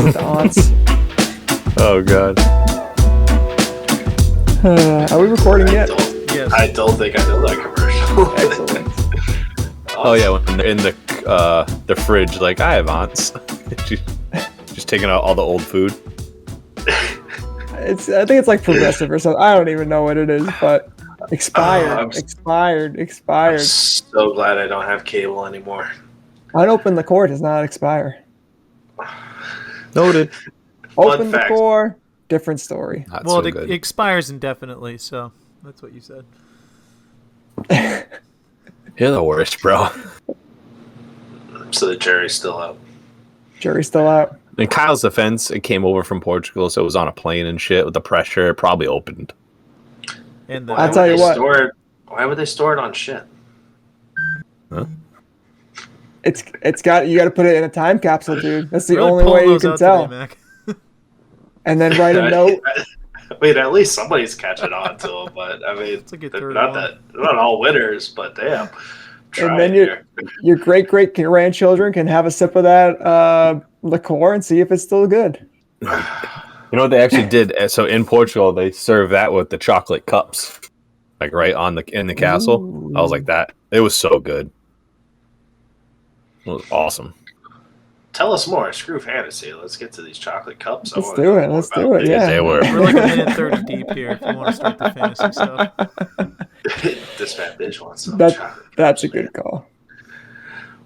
with the aunts. Oh God. Are we recording yet? Yes. I don't think I know that commercial. Excellent. Oh yeah, when they're in the fridge, like I have aunts. Just taking out all the old food. I think it's like Progressive or something. I don't even know what it is, but expired. I'm so glad I don't have cable anymore. Unopened liqueur does not expire. Noted. Open liqueur, different story. Not well, so it expires indefinitely, so that's what you said. You're the worst, bro. So the jury's still out. Jury's still out. In Kyle's defense, it came over from Portugal, so it was on a plane and shit with the pressure. It probably opened. And I'll tell you what. Why would they store it on shit? Huh? You got to put it in a time capsule, dude. That's the only way you can tell. Today, and then write a note. I mean, at least somebody's catching on to them. But I mean, they're not all winners, but damn. And then your great grandchildren can have a sip of that liqueur and see if it's still good. You know what they actually did? So in Portugal, they serve that with the chocolate cups, like right in the castle. Ooh. I was like that. It was so good. It was awesome. Tell us more. Screw fantasy. Let's get to these chocolate cups. Let's do it. Yeah, we're like a minute 30 deep here. If you want to start the fantasy stuff. This fat bitch wants some chocolate. That's a good call.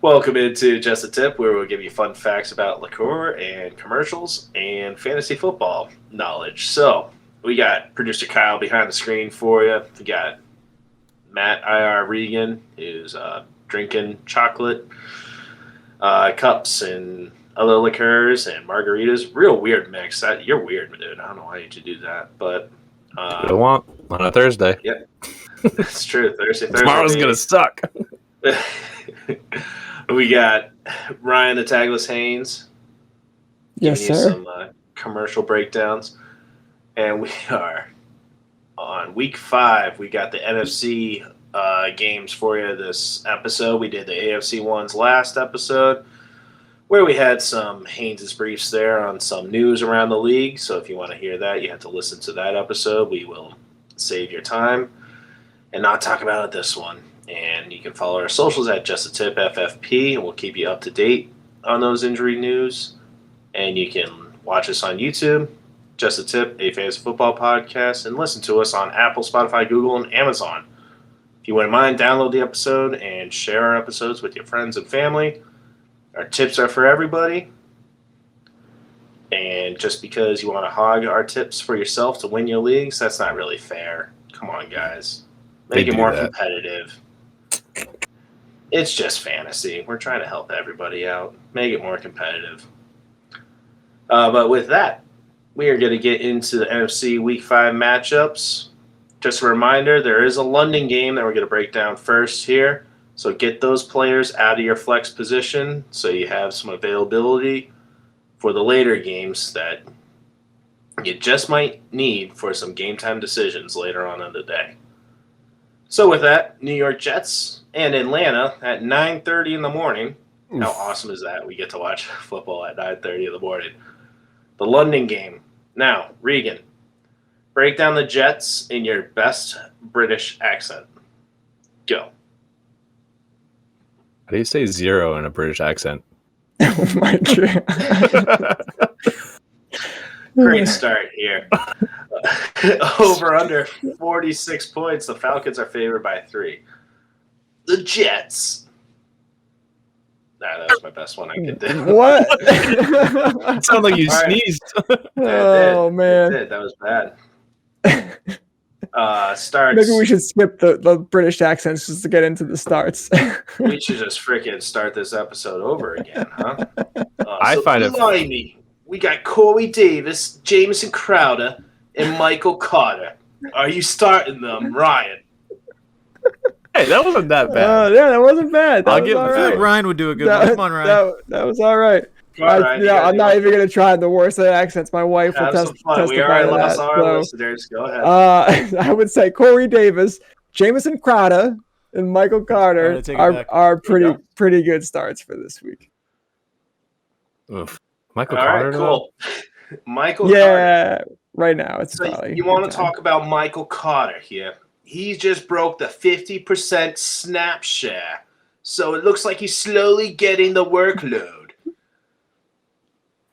Welcome into Just a Tip, where we'll give you fun facts about liqueur and commercials and fantasy football knowledge. So we got producer Kyle behind the screen for you. We got Matt IR Regan, who's drinking chocolate cups and other liqueurs and margaritas. Real weird mix. You're weird, dude. I don't know why you do that, but I want on a Thursday. Yep, it's true. Thursday. Tomorrow's gonna suck. We got Ryan the Tagless Haynes. Yes, sir. Some commercial breakdowns, and we are on week 5. We got the NFC games for you this episode. We did the AFC ones last episode, where we had some Haynes' briefs there on some news around the league. So if you want to hear that, you have to listen to that episode. We will save your time and not talk about it this one. And you can follow our socials at Just a Tip FFP, and we'll keep you up to date on those injury news. And you can watch us on YouTube, Just a Tip, a fantasy football podcast, and listen to us on Apple, Spotify, Google, and Amazon. If you wouldn't mind, download the episode and share our episodes with your friends and family. Our tips are for everybody. And just because you want to hog our tips for yourself to win your leagues, that's not really fair. Come on, guys. Make it more competitive. It's just fantasy. We're trying to help everybody out. Make it more competitive. But with that, we are going to get into the NFC Week 5 matchups. Just a reminder, there is a London game that we're going to break down first here. So get those players out of your flex position so you have some availability for the later games that you just might need for some game time decisions later on in the day. So with that, New York Jets and Atlanta at 9:30 in the morning. Oof. How awesome is that? We get to watch football at 9:30 in the morning. The London game. Now, Regan, break down the Jets in your best British accent. Go. How do you say zero in a British accent? Oh my God. Great start here. Over under 46 points. The Falcons are favored by 3. The Jets. Nah, that was my best one I could do. What? It sounded like you sneezed. Oh, man. That was bad. Starts. Maybe we should skip the British accents just to get into the starts. We should just freaking start this episode over again, huh? I find it. Me. We got Corey Davis, Jamison Crowder, and Michael Carter. Are you starting them, Ryan? Hey, that wasn't that bad. Yeah, that wasn't bad. I feel like Ryan would do a good one. Come on, Ryan. That was all right. I'm not even going to try the worst of the accents. My wife will testify to that. We already lost our listeners. Go ahead. I would say Corey Davis, Jamison Crowder, and Michael Carter are pretty good starts for this week. Oof. Michael All Carter. right, cool. Michael Carter. Yeah, right now it's So probably you want good to time. talk about Michael Carter here? He just broke the 50% snap share, so it looks like he's slowly getting the workload.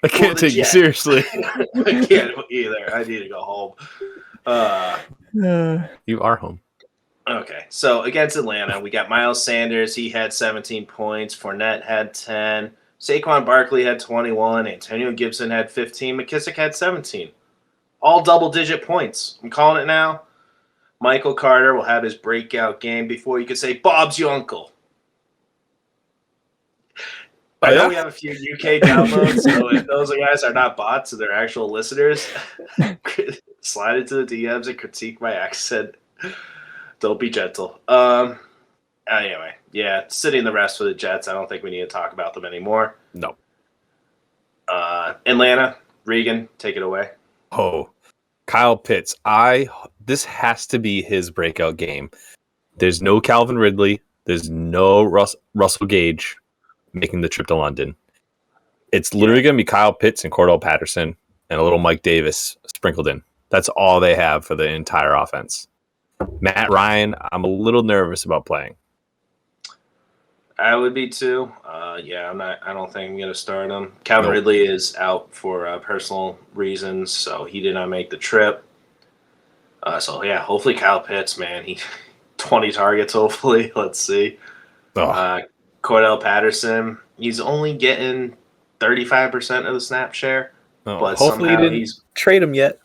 I can't take you seriously. I can't either. I need to go home. You are home. Okay, so against Atlanta, we got Miles Sanders. He had 17 points. Fournette had 10. Saquon Barkley had 21. Antonio Gibson had 15. McKissick had 17. All double-digit points. I'm calling it now. Michael Carter will have his breakout game before you can say, Bob's your uncle. I know we have a few UK downloads, so if those guys are not bots and they're actual listeners, slide into the DMs and critique my accent. Don't be gentle. Anyway, yeah, sitting the rest for the Jets. I don't think we need to talk about them anymore. No. Atlanta, Regan, take it away. Oh, Kyle Pitts. This has to be his breakout game. There's no Calvin Ridley. There's no Russell Gage making the trip to London. It's literally going to be Kyle Pitts and Cordell Patterson and a little Mike Davis sprinkled in. That's all they have for the entire offense. Matt Ryan, I'm a little nervous about playing. I would be too. I don't think I'm going to start him. Calvin Ridley is out for personal reasons, so he did not make the trip. Hopefully Kyle Pitts, man. He 20 targets, hopefully. Let's see. Cordell Patterson, he's only getting 35% of the snap share. But hopefully you didn't trade him yet.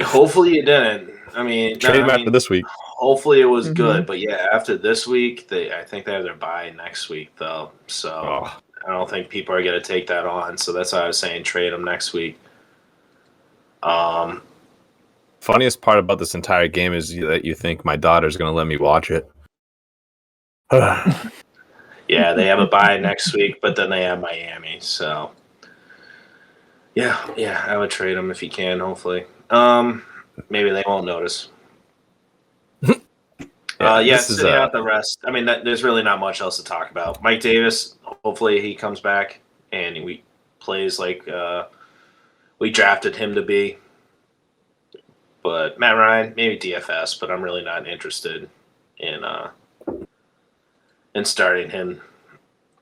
Hopefully you didn't. Trade him after this week. Hopefully it was good, but yeah, after this week, I think they have their bye next week though. So I don't think people are going to take that on. So that's why I was saying trade them next week. Funniest part about this entire game is that you think my daughter's going to let me watch it. Yeah, they have a bye next week, but then they have Miami. So yeah, I would trade them if you can. Hopefully, maybe they won't notice. Sitting out the rest. There's really not much else to talk about. Mike Davis, hopefully he comes back and he plays like we drafted him to be. But Matt Ryan, maybe DFS, but I'm really not interested in starting him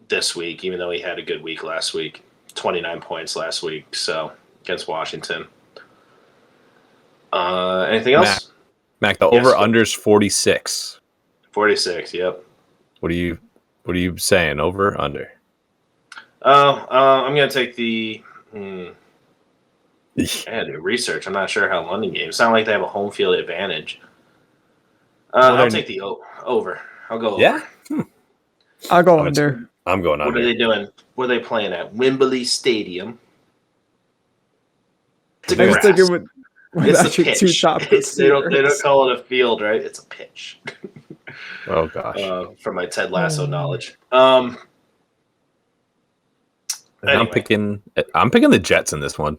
this week, even though he had a good week last week. 29 points last week, so against Washington. Anything else? Mac, the over-under's 46. 46, yep. What are you saying, over, under? I'm going to take the I had to do research. I'm not sure how London games. It's not like they have a home field advantage. I'll take the over. I'll go over. Yeah? I'll go under. I'm going under. What are they doing? What are they playing at? Wembley Stadium. I'm sticking with it's the pitch. Two top they don't call it a field, right? It's a pitch. Oh gosh. From my Ted Lasso knowledge. Anyway. Anyway. I'm picking the Jets in this one.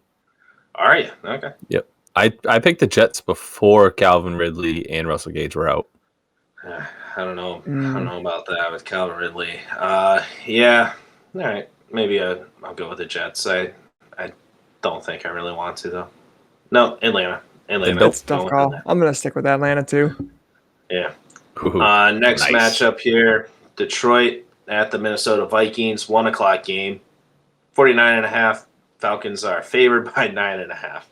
Are you? Okay. Yep. I picked the Jets before Calvin Ridley and Russell Gage were out. I don't know. I don't know about that with Calvin Ridley. Yeah. All right. Maybe I'll go with the Jets. I don't think I really want to though. No, Atlanta. That's a tough call. I'm gonna stick with Atlanta too. Yeah. Ooh, next matchup here: Detroit at the Minnesota Vikings. 1:00 game. 49.5. Falcons are favored by 9.5.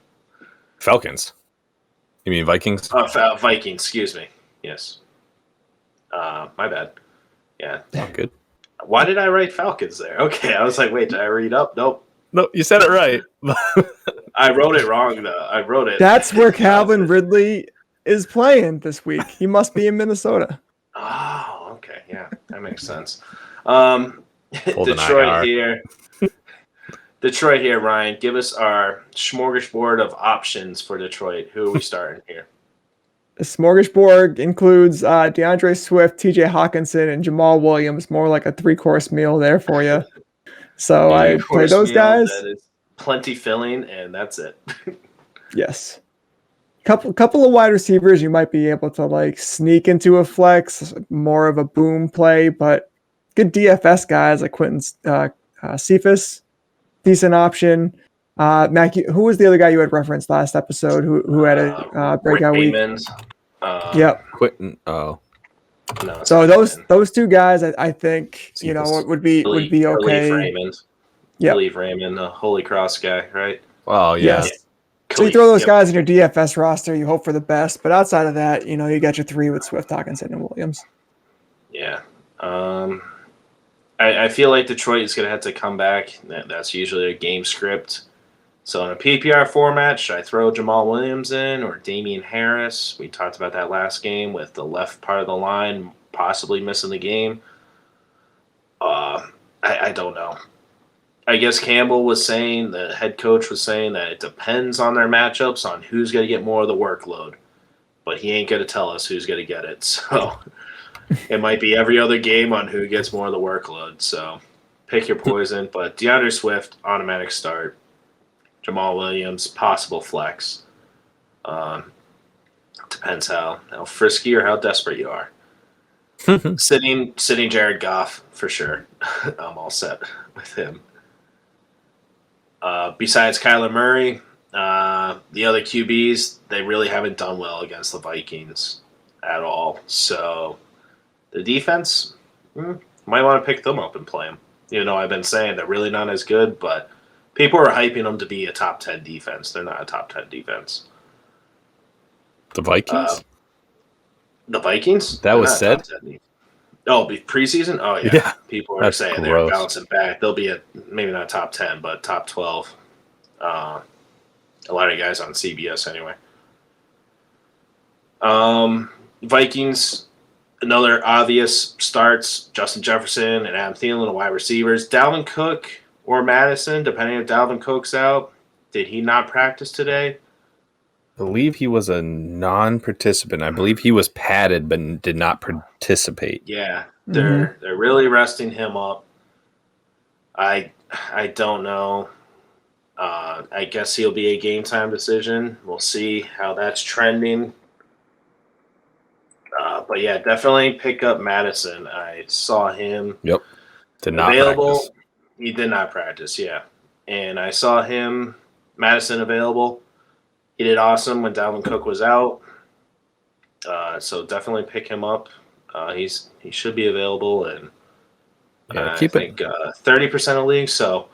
Falcons. You mean Vikings? Vikings. Excuse me. Yes. My bad. Yeah. Oh, good. Why did I write Falcons there? Okay, I was like, wait, did I read up? Nope. No, you said it right. I wrote it wrong, though. I wrote it. That's where Calvin Ridley is playing this week. He must be in Minnesota. Oh, okay. Yeah, that makes sense. Detroit here, Ryan. Give us our smorgasbord of options for Detroit. Who are we starting here? The smorgasbord includes DeAndre Swift, TJ Hawkinson, and Jamal Williams. More like a 3-course meal there for you. So I play those guys. That is plenty filling, and that's it. Yes. Couple of wide receivers you might be able to sneak into a flex, more of a boom play, but good DFS guys like Quentin Cephas, decent option. Mac, who was the other guy you had referenced last episode who had a breakout week? Raymond. Yep. Quitting. Oh. No, So those two guys, I think would be okay. Raymond. Yeah. Believe Raymond, the Holy Cross guy, right? Oh yeah. Yes. So you throw those guys in your DFS roster, you hope for the best, but outside of that, you got your three with Swift, Hockenson, and Williams. Yeah. I feel like Detroit is going to have to come back. That's usually a game script. So in a PPR format, should I throw Jamal Williams in or Damian Harris? We talked about that last game with the left part of the line possibly missing the game. I don't know. I guess Campbell was saying, the head coach was saying that it depends on their matchups on who's going to get more of the workload. But he ain't going to tell us who's going to get it. So it might be every other game on who gets more of the workload. So pick your poison. But DeAndre Swift, automatic start. Jamal Williams, possible flex. Depends how frisky or how desperate you are. Sitting Jared Goff, for sure. I'm all set with him. Besides Kyler Murray, the other QBs, they really haven't done well against the Vikings at all. So the defense, might want to pick them up and play them. Even though I've been saying they're really not as good, but people are hyping them to be a top 10 defense. They're not a top 10 defense. The Vikings? The Vikings? That was said? Oh, preseason? Oh, yeah. Yeah. People are saying they're bouncing back. They'll be maybe not top 10, but top 12. A lot of guys on CBS anyway. Vikings, another obvious starts. Justin Jefferson and Adam Thielen, the wide receivers. Dalvin Cook or Madison, depending if Dalvin Cook's out. Did he not practice today? I believe he was a non-participant. I believe he was padded but did not participate. Yeah, they're really resting him up. I don't know. I guess he'll be a game time decision. We'll see how that's trending. But yeah, definitely pick up Madison. I saw him. Yep. Did not available. practice. He did not practice, yeah. And I saw him, Madison, available. He did awesome when Dalvin Cook was out. So definitely pick him up. He should be available, and I think 30% of leagues. So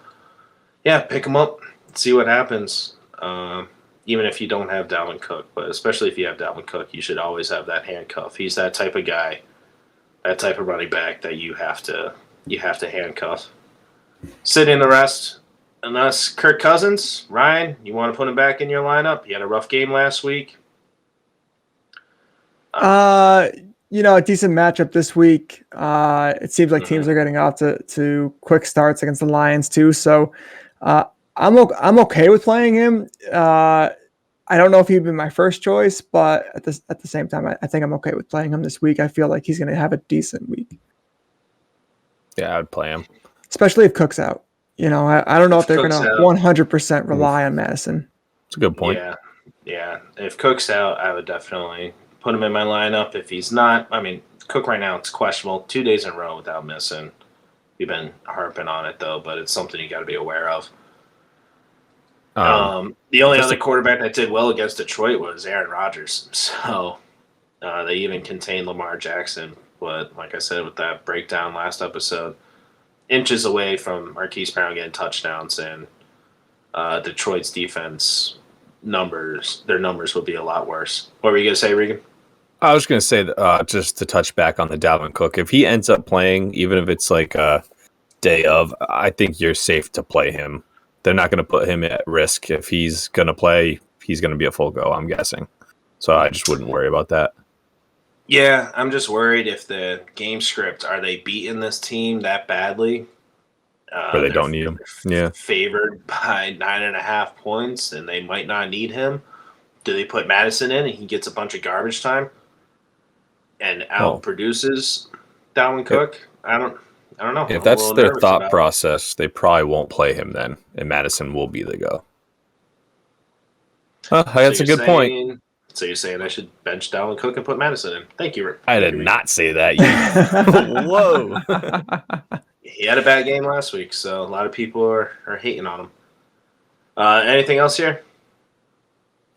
yeah, pick him up. See what happens. Even if you don't have Dalvin Cook, but especially if you have Dalvin Cook, you should always have that handcuff. He's that type of guy, that type of running back that you have to handcuff. Sit in the rest. Unless Kirk Cousins, Ryan, you want to put him back in your lineup? He had a rough game last week. A decent matchup this week. It seems like teams are getting out to quick starts against the Lions too. So I'm okay with playing him. I don't know if he'd be my first choice, but at the same time, I think I'm okay with playing him this week. I feel like he's going to have a decent week. Yeah, I would play him. Especially if Cook's out. I don't know if they're going to 100% rely on Madison. That's a good point. Yeah. If Cook's out, I would definitely put him in my lineup. If he's not, Cook right now, it's questionable. 2 days in a row without missing. We've been harping on it, though, but it's something you got to be aware of. The only other quarterback that did well against Detroit was Aaron Rodgers. So they even contained Lamar Jackson. But like I said with that breakdown last episode, inches away from Marquise Brown getting touchdowns, and Detroit's defense their numbers would be a lot worse. What were you going to say, Regan? I was going to say, just to touch back on the Dalvin Cook, if he ends up playing, even if it's like a day of, I think you're safe to play him. They're not going to put him at risk. If he's going to play, he's going to be a full go, I'm guessing. So I just wouldn't worry about that. Yeah, I'm just worried if the game script, are they beating this team that badly? Where they don't need him. Yeah. Favored by 9.5 points, and they might not need him. Do they put Madison in and he gets a bunch of garbage time and outproduces Dalvin Cook? I don't know. If that's their thought process, they probably won't play him then, and Madison will be the go. That's a good point. So you're saying I should bench Dalvin Cook and put Madison in? Thank you. I did not say that. Whoa. He had a bad game last week, so a lot of people are hating on him. Anything else here?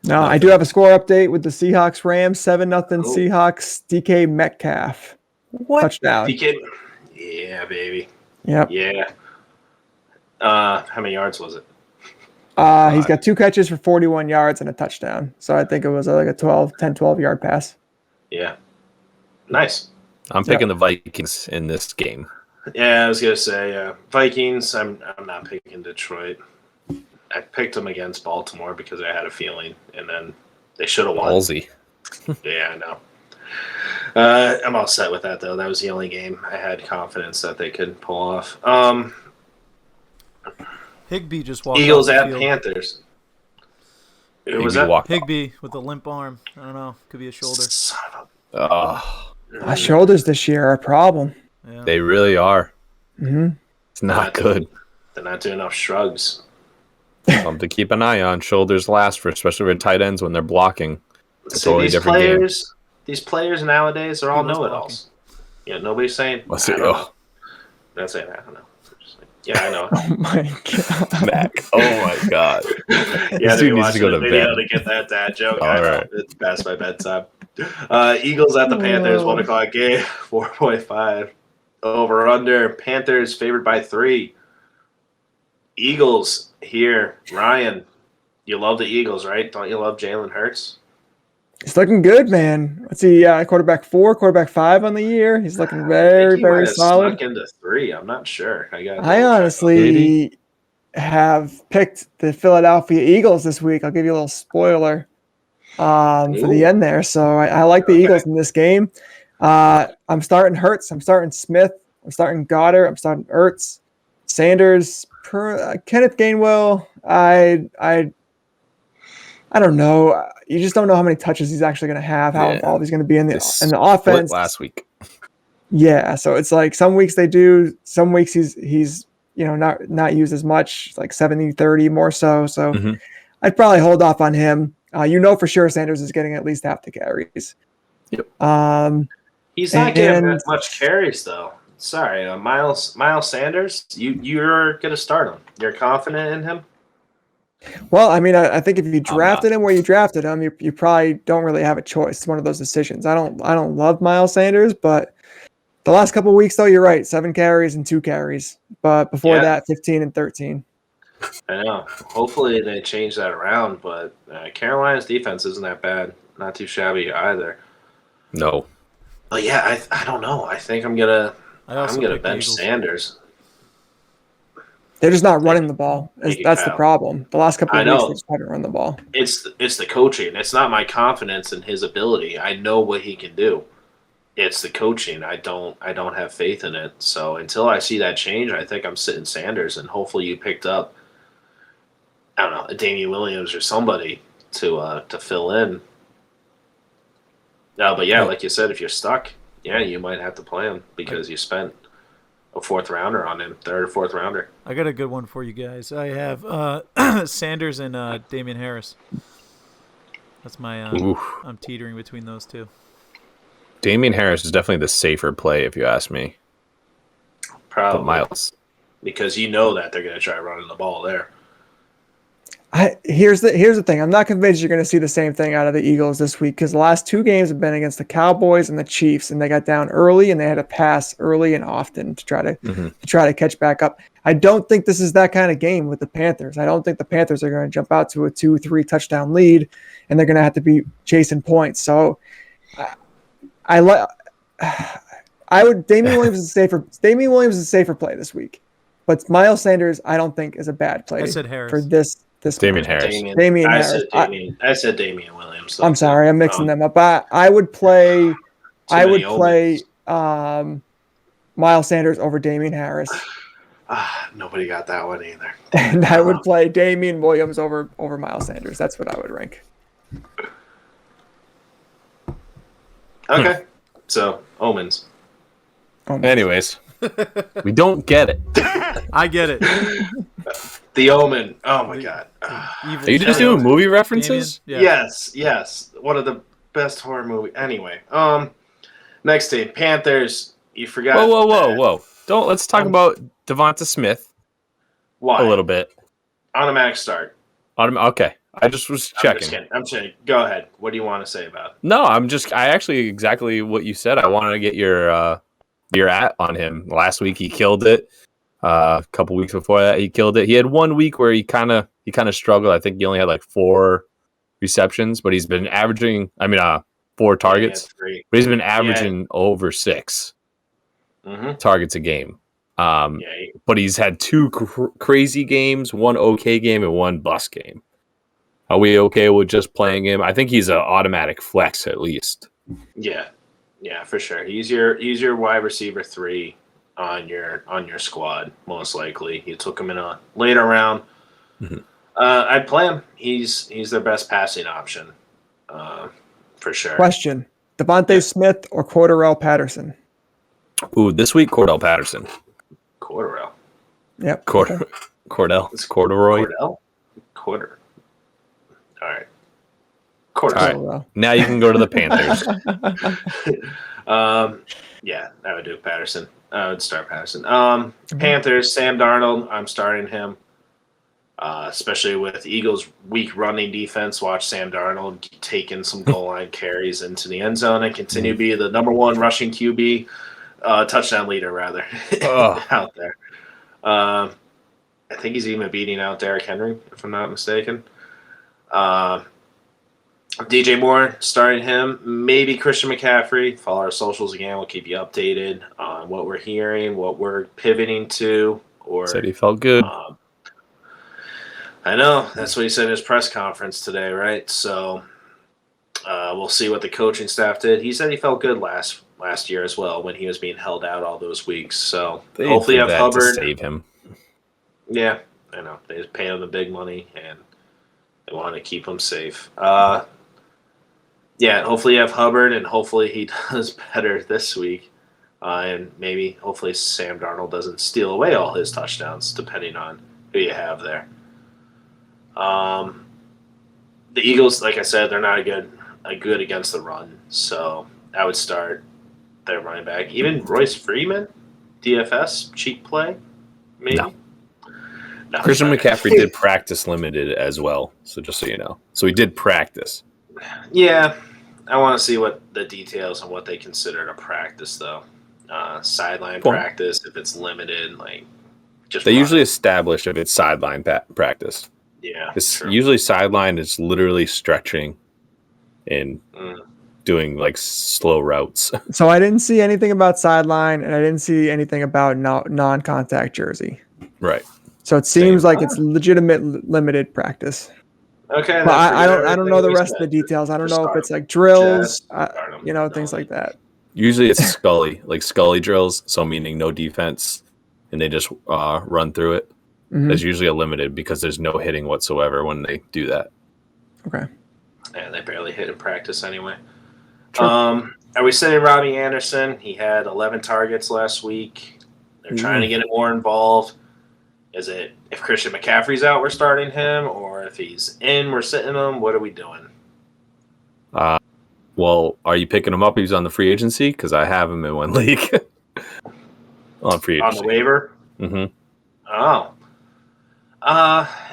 No, I do have a score update with the Seahawks Rams 7-0 Seahawks. DK Metcalf. What? Touchdown. DK, yeah, baby. Yep. Yeah. How many yards was it? He's got 2 catches for 41 yards and a touchdown. So I think it was like a 10-12 yard pass. Yeah. Nice. I'm picking the Vikings in this game. Yeah, I was gonna say Vikings. I'm not picking Detroit. I picked them against Baltimore because I had a feeling, and then they should have won. Ballsy. Yeah, I know. I'm all set with that though. That was the only game I had confidence that they could pull off. Higbee just walked. Eagles off the at field. Panthers. Who was that? Higbee with a limp arm. I don't know. Could be a shoulder. Son of a- Shoulders this year are a problem. Yeah. They really are. Mm-hmm. It's not good. They're not doing enough shrugs. Something to keep an eye on. Shoulders last for, especially for tight ends when they're blocking. It's a totally different game. These players nowadays are all know-it-alls. Yeah, nobody's saying. What's I it? don't know. Not saying I don't know. Just like, yeah, I know. Oh my god. Mac. Oh my god. Yeah, This dude needs to go to video bed. to get that dad joke. All I know. right. It's past my bedtime. Eagles at the Panthers, 1 o'clock game, 4.5. Over under. Panthers favored by 3. Eagles here. Ryan, you love the Eagles, right? Don't you love Jalen Hurts? He's looking good, man. Let's see, quarterback 4, quarterback 5 on the year. He's looking very, very solid. Snuck into 3. I'm not sure. I honestly have picked the Philadelphia Eagles this week. I'll give you a little spoiler for the end there. So I like the Eagles in this game. I'm starting Hurts. I'm starting Smith. I'm starting Goddard. I'm starting Ertz. Sanders. Kenneth Gainwell. I don't know. You just don't know how many touches he's actually going to have, how involved he's going to be in the offense. Last week. Yeah, so it's like some weeks they do, some weeks he's not used as much, like 70-30 more so. So I'd probably hold off on him. For sure Sanders is getting at least half the carries. Yep. He's not getting that much carries though. Sorry, Miles Sanders. You're gonna start him. You're confident in him. Well, I mean, I think if you drafted him where you drafted him, you probably don't really have a choice. It's one of those decisions. I don't love Miles Sanders, but the last couple of weeks though, you're right, 7 carries and 2 carries. But before that, 15 and 13. I know. Hopefully they change that around, but Carolina's defense isn't that bad. Not too shabby either. No. But yeah, I don't know. I think I'm gonna bench Sanders. They're just not running the ball. That's the problem. The last couple of weeks, they just haven't run the ball. It's the coaching. It's not my confidence in his ability. I know what he can do. It's the coaching. I don't have faith in it. So until I see that change, I think I'm sitting Sanders, and hopefully you picked up, I don't know, a Damian Williams or somebody to fill in. No, but yeah, like you said, if you're stuck, you might have to play him because you spent a 4th rounder on him, 3rd or 4th rounder. I got a good one for you guys. I have Sanders and Damian Harris. That's my. I'm teetering between those two. Damian Harris is definitely the safer play, if you ask me. Probably. But Miles. Because you know that they're going to try running the ball there. Here's the thing. I'm not convinced you're going to see the same thing out of the Eagles this week because the last 2 games have been against the Cowboys and the Chiefs, and they got down early and they had to pass early and often to try to catch back up. I don't think this is that kind of game with the Panthers. I don't think the Panthers are going to jump out to a 2-3 touchdown lead, and they're going to have to be chasing points. So, Damian Williams is safer. Damian Williams is a safer play this week, but Miles Sanders I don't think is a bad play. I said Harris. For this Damian Harris. I said Damian Williams. I'm sorry, I'm mixing them up. I would play Miles Sanders over Damian Harris. Nobody got that one either. And I would play Damian Williams over Miles Sanders. That's what I would rank. Okay. So, omens. Anyways, we don't get it. I get it. The Omen. Oh my God. Are you just doing movie references? Yeah. Yes. One of the best horror movie. Anyway, next team, Panthers. You forgot. Whoa. Let's talk about Devonta Smith Why? a little bit. Automatic start. Okay. I just was checking. I'm saying, go ahead. What do you want to say about it? No, I actually exactly what you said. I wanted to get your at on him. Last week he killed it. A couple weeks before that he killed it. He had 1 week where he kind of struggled. I think he only had like 4 receptions, but he's been averaging 4 targets. But he's been averaging over 6 targets a game. But he's had 2 crazy games, 1 okay game, and 1 bust game. Are we okay with just playing him? I think he's an automatic flex at least. Yeah, for sure. He's your wide receiver 3 on your squad, most likely. You took him in a later round. Mm-hmm. I'd play him. He's their best passing option, for sure. Question: Devontae Smith or Cordarrelle Patterson? Ooh, this week Cordell Patterson. Cordarrelle. Yep. Cordell. It's Corduroy. Quarter. All right. All right. Now you can go to the Panthers. Yeah, I would do Patterson. I would start Patterson. Panthers, Sam Darnold, I'm starting him. Especially with Eagles' weak running defense. Watch Sam Darnold taking some goal line carries into the end zone and continue to be the number 1 rushing QB, touchdown leader, rather, out there. I think he's even beating out Derrick Henry, if I'm not mistaken. DJ Moore, starting him. Maybe Christian McCaffrey. Follow our socials again. We'll keep you updated on what we're hearing, what we're pivoting to. Said he felt good. I know. That's what he said in his press conference today, right? So we'll see what the coaching staff did. He said he felt good last year as well when he was being held out all those weeks. So hopefully you have Hubbard. To save him. Yeah, I know. They just pay him the big money, and they want to keep him safe. Yeah, hopefully you have Hubbard, and hopefully he does better this week. And maybe, hopefully, Sam Darnold doesn't steal away all his touchdowns, depending on who you have there. The Eagles, like I said, they're not good against the run. So I would start their running back. Even Royce Freeman, DFS, cheap play, maybe? No, Christian McCaffrey did practice limited as well, so just so you know. So he did practice. Yeah, I want to see what the details on what they consider a practice, though. Sideline practice, if it's limited, like just they usually establish if it's sideline practice. Yeah, it's usually sideline is literally stretching and doing like slow routes. So I didn't see anything about sideline, and I didn't see anything about non-contact jersey. Right. So it seems like it's legitimate limited practice. Okay, but I don't know the rest of the details. I don't know if it's like drills, things like that. Usually it's Scully drills, so meaning no defense, and they just run through it. Mm-hmm. There's usually a limited because there's no hitting whatsoever when they do that. Okay. And they barely hit in practice anyway. Are we sending Robbie Anderson? He had 11 targets last week. They're trying to get him more involved. Is it if Christian McCaffrey's out, we're starting him, or if he's in, we're sitting him? What are we doing? Well, are you picking him up? He's on the free agency because I have him in one league. On free agency. On the waiver? Mm-hmm. Oh.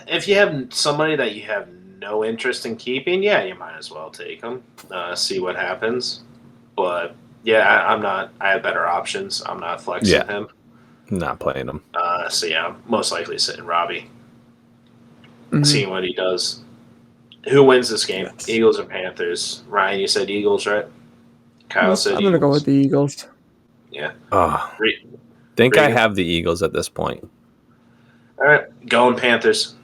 If you have somebody that you have no interest in keeping, yeah, you might as well take him. See what happens. But yeah, I'm not. I have better options. I'm not flexing him. Not playing him. So yeah, I'm most likely sitting Robbie. Seeing what he does. Who wins this game? Yes. Eagles or Panthers? Ryan, you said Eagles, right? Kyle said I'm going to go with the Eagles. Yeah. I have the Eagles at this point. All right, going Panthers.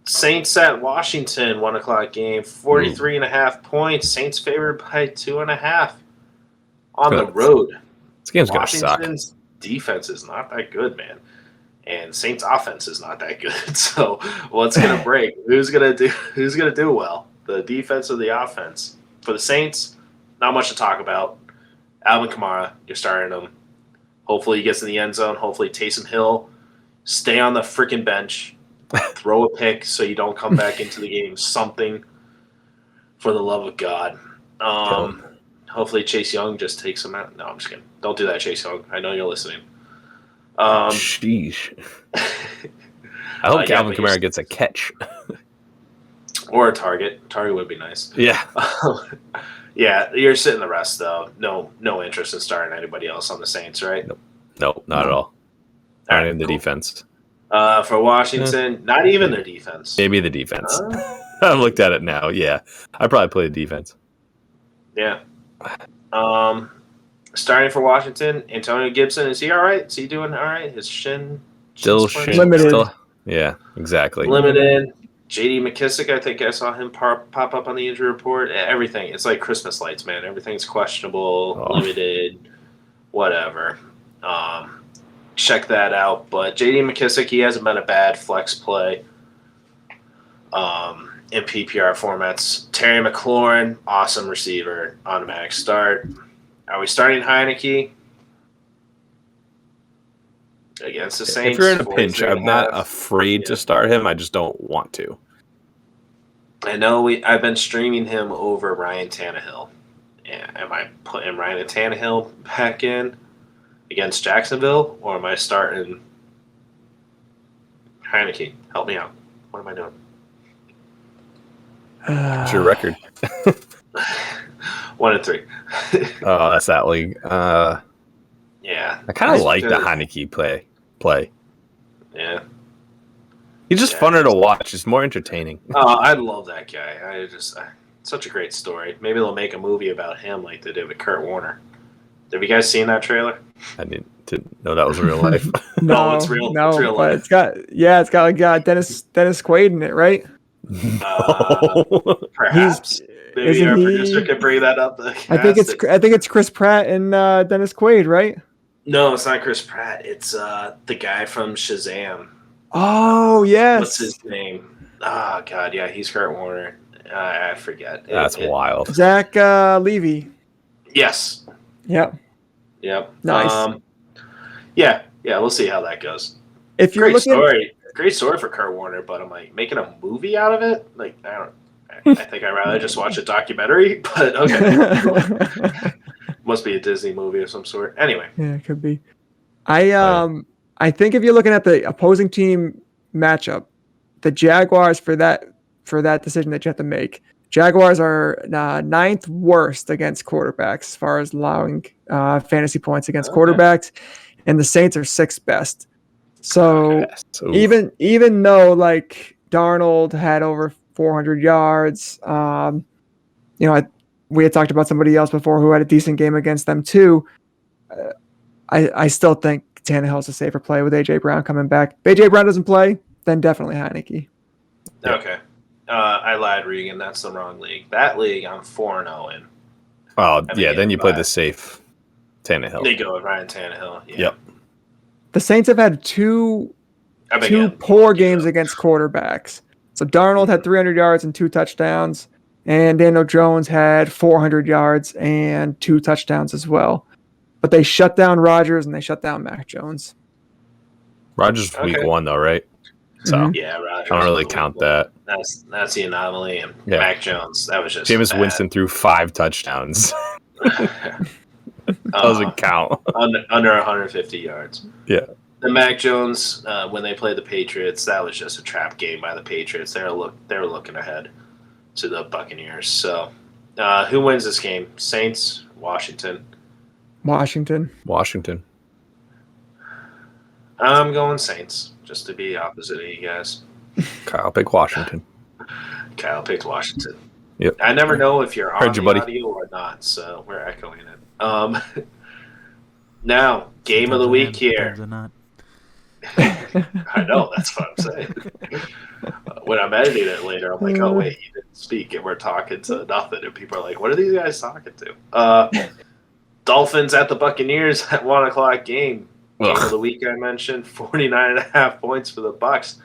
Saints at Washington, 1:00 game, 43.5 points. Saints favored by 2.5 on the road. This game's going to suck. Washington's defense is not that good, man. And Saints offense is not that good. So what's going to break? Who's going to do well? The defense or the offense? For the Saints, not much to talk about. Alvin Kamara, you're starting him. Hopefully he gets in the end zone. Hopefully Taysom Hill stay on the freaking bench. Throw a pick so you don't come back into the game. Something, for the love of God. hopefully Chase Young just takes him out. No, I'm just kidding. Don't do that, Chase Young. I know you're listening. Sheesh. I hope Calvin Kamara gets a catch. Or a target. Target would be nice. Yeah. Yeah, you're sitting the rest, though. No interest in starting anybody else on the Saints, right? Nope, not at all. Not even the defense. For Washington, not even their defense. Maybe the defense. I've looked at it now. Yeah, I'd probably play the defense. Yeah. Starting for Washington, Antonio Gibson, is he all right? Is he doing all right? His shin limited. Yeah, exactly. Limited. J.D. McKissick, I think I saw him pop up on the injury report. Everything. It's like Christmas lights, man. Everything's questionable, limited, whatever. Check that out. But J.D. McKissick, he hasn't been a bad flex play in PPR formats. Terry McLaurin, awesome receiver, automatic start. Are we starting Heineke against the Saints? If you're in a pinch, I'm not afraid to start him. I just don't want to. I know I've been streaming him over Ryan Tannehill. Am I putting Ryan Tannehill back in against Jacksonville, or am I starting Heineke? Help me out. What am I doing? What's your record? 1-3. Oh, that's that league. Yeah. I kind of like the Heineke play. Yeah. He's just funner to watch. It's more entertaining. Oh, I love that guy. Such a great story. Maybe they'll make a movie about him like they did with Kurt Warner. Have you guys seen that trailer? I didn't know that was real life. No, it's real. No, it's real but life. it's got like Dennis Quaid in it, right? Perhaps. Maybe our producer could bring that up. I think it's Chris Pratt and Dennis Quaid, right? No, it's not Chris Pratt. It's the guy from Shazam. Oh yes. What's his name? Oh God, yeah, he's Kurt Warner. I forget. That's wild. Zach Levy. Yes. Yep. Nice. Yeah. We'll see how that goes. If you're Great story for Kurt Warner, but I'm like making a movie out of it. Like I think I'd rather just watch a documentary. But okay, must be a Disney movie of some sort. Anyway, yeah, it could be. I think if you're looking at the opposing team matchup, the Jaguars for that decision that you have to make. Jaguars are 9th worst against quarterbacks as far as allowing fantasy points against quarterbacks, and the Saints are 6th best. So even though like Darnold had over 400 yards, we had talked about somebody else before who had a decent game against them too. I still think Tannehill's a safer play with A.J. Brown coming back. If A.J. Brown doesn't play, then definitely Heineke. Okay. I lied, Regan. That's the wrong league. That league, I'm 4-0 in. Oh, yeah. Then you play the safe Tannehill. They go with Ryan Tannehill. Yeah. Yep. The Saints have had two poor games against quarterbacks. So Darnold had 300 yards and 2 touchdowns, and Daniel Jones had 400 yards and 2 touchdowns as well. But they shut down Rodgers and they shut down Mac Jones. Rodgers week 1 though, right? So yeah, Rodgers. I don't really count that. That's the anomaly. And Mac Jones, that was just Jameis Winston threw 5 touchdowns. Doesn't count. Under 150 yards. Yeah. The Mac Jones, when they played the Patriots, that was just a trap game by the Patriots. They were looking ahead to the Buccaneers. So, who wins this game? Saints, Washington. Washington. I'm going Saints, just to be opposite of you guys. Kyle picked Washington. Kyle picked Washington. Yep. I never know if you're on the buddy. audio or not, so we're echoing it. Now, game of the week here. I know, that's what I'm saying. When I'm editing it later, I'm like, oh, wait, you didn't speak, and we're talking to nothing, and people are like, what are these guys talking to? Dolphins at the Buccaneers at 1 o'clock game. Game of the week I mentioned, 49.5 points for the Bucs.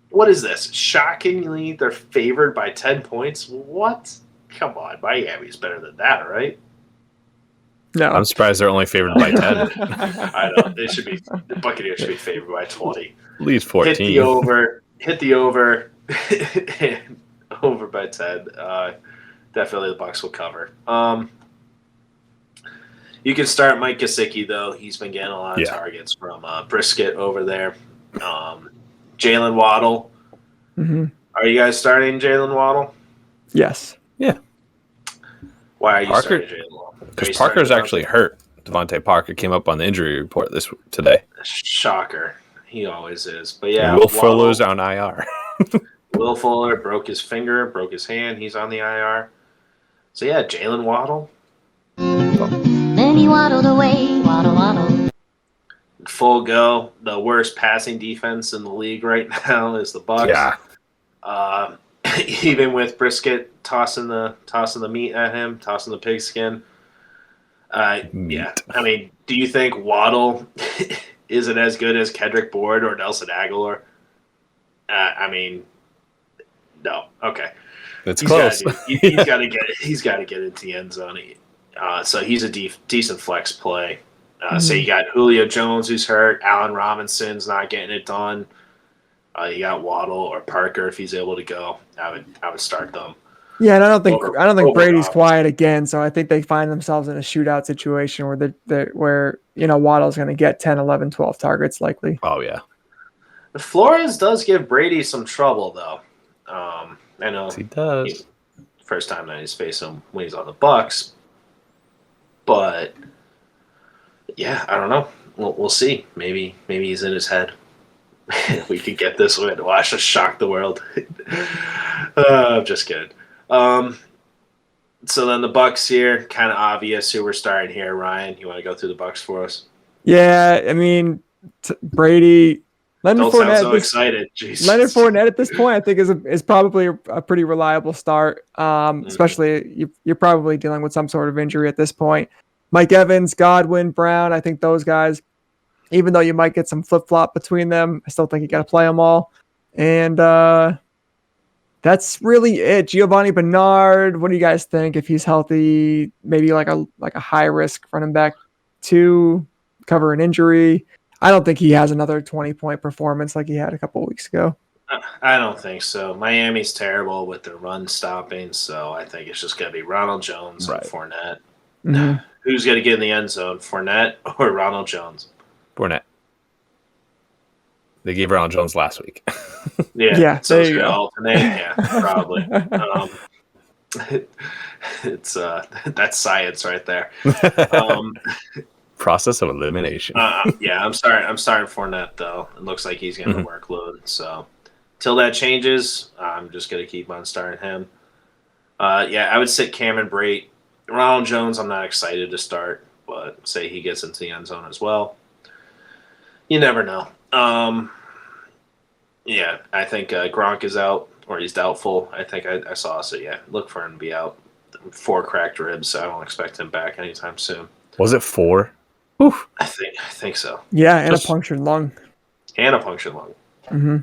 What is this? Shockingly, they're favored by 10 points? What? Come on, Miami's better than that, right? No. I'm surprised they're only favored by 10. I know. The Buccaneers should be favored by 20. At least 14. Hit the over. Over by 10. Definitely the Bucs will cover. You can start Mike Gesicki, though. He's been getting a lot of targets from Brisket over there. Jalen Waddle. Mm-hmm. Are you guys starting Jalen Waddle? Yes. Yeah. Why are you starting Jalen Waddle? Because Parker's actually hurt. Devontae Parker came up on the injury report today. Shocker. He always is. But yeah, Will Fuller's on IR. Will Fuller broke his finger, broke his hand. He's on the IR. So yeah, Jalen Waddle. Then he waddled away, waddle. Full go. The worst passing defense in the league right now is the Bucs. Yeah. Even with Brisket tossing the meat at him, tossing the pigskin. Yeah. I mean, do you think Waddle isn't as good as Kendrick Bourne or Nelson Aguilar? I mean, no. Okay. It's close. He's got to get into the end zone. So he's a decent flex play. So you got Julio Jones who's hurt. Allen Robinson's not getting it done. You got Waddle or Parker if he's able to go. I would start them. Yeah, and I don't think Brady's quiet again. So I think they find themselves in a shootout situation where Waddle's going to get 10, 11, 12 targets likely. Oh yeah. Flores does give Brady some trouble though. I know he does. First time that he's faced him when he's on the Bucs, but yeah, I don't know. We'll see. Maybe he's in his head. We could get this win. Watch us shock the world. I'm just kidding. So then the Bucs here, kind of obvious who we're starting here. Ryan, you want to go through the Bucs for us? Yeah, I mean Brady. Don't sound so excited. Jesus. Leonard Fournette at this point, I think, is probably a pretty reliable start. Especially you're probably dealing with some sort of injury at this point. Mike Evans, Godwin, Brown. I think those guys, even though you might get some flip flop between them, I still think you got to play them all. And that's really it. Giovanni Bernard. What do you guys think if he's healthy? Maybe like a high risk running back to cover an injury. I don't think he has another 20-point performance like he had a couple of weeks ago. I don't think so. Miami's terrible with their run stopping, so I think it's just going to be Ronald Jones and Fournette. Mm-hmm. Who's going to get in the end zone, Fournette or Ronald Jones? Fournette. They gave Ronald Jones last week. Yeah. So it's going to alternate. Yeah, probably. It's that's science right there. Process of elimination. Yeah, I'm starting Fournette though. It looks like he's going to workload. So till that changes, I'm just going to keep on starting him. I would sit Cameron Brate. Ronald Jones, I'm not excited to start, but say he gets into the end zone as well. You never know. I think Gronk is out or he's doubtful. I think I saw. So look for him to be out. 4 cracked ribs. So I don't expect him back anytime soon. Was it 4? Oof. I think so. Yeah, and a punctured lung. Mm-hmm.